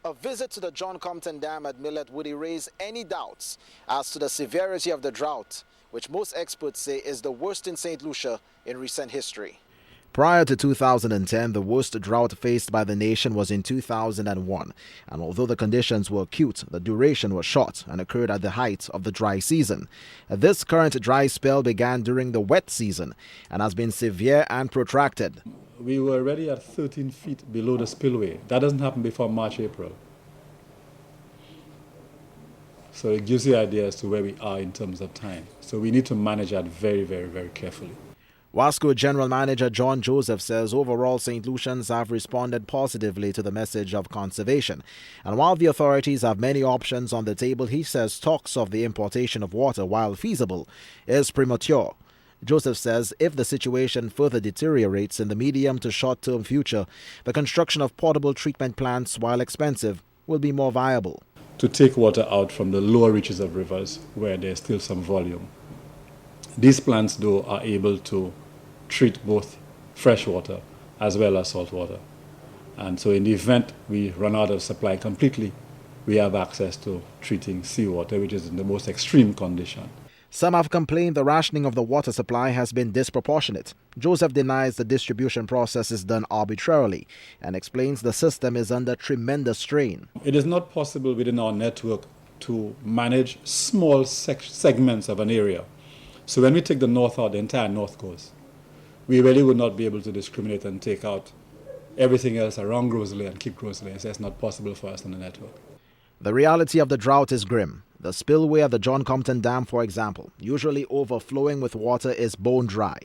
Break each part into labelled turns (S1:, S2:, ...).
S1: A visit to the John Compton Dam at Millet would erase any doubts as to the severity of the drought, which most experts say is the worst in St. Lucia in recent history. Prior to 2010, the worst drought faced by the nation was in 2001, and although the conditions were acute, the duration was short and occurred at the height of the dry season. This current dry spell began during the wet season and has been severe and protracted.
S2: We were already at 13 feet below the spillway. That doesn't happen before March, April. So it gives you an idea as to where we are in terms of time. So we need to manage that very, very, very carefully.
S1: WASCO General Manager John Joseph says overall St. Lucians have responded positively to the message of conservation. And while the authorities have many options on the table, he says talks of the importation of water, while feasible, is premature. Joseph says if the situation further deteriorates in the medium to short-term future, the construction of portable treatment plants, while expensive, will be more viable.
S2: To take water out from the lower reaches of rivers where there's still some volume. These plants, though, are able to treat both fresh water as well as salt water. And so in the event we run out of supply completely, we have access to treating seawater, which is in the most extreme condition.
S1: Some have complained the rationing of the water supply has been disproportionate. Joseph denies the distribution process is done arbitrarily and explains the system is under tremendous strain.
S2: It is not possible within our network to manage small segments of an area. So when we take the north out, the entire north coast, we really would not be able to discriminate and take out everything else around Grosley and keep Grosley. So it's not possible for us on the network.
S1: The reality of the drought is grim. The spillway of the John Compton Dam, for example, usually overflowing with water, is bone dry.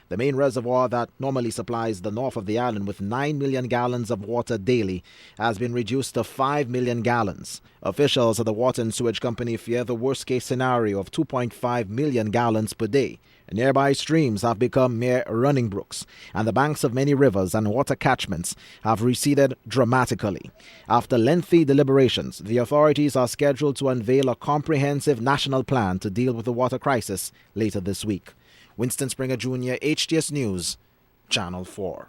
S1: The main reservoir that normally supplies the north of the island with 9 million gallons of water daily has been reduced to 5 million gallons. Officials at the Water and Sewage Company fear the worst-case scenario of 2.5 million gallons per day. Nearby streams have become mere running brooks, and the banks of many rivers and water catchments have receded dramatically. After lengthy deliberations, the authorities are scheduled to unveil a comprehensive national plan to deal with the water crisis later this week. Winston Springer Jr., HTS News, Channel 4.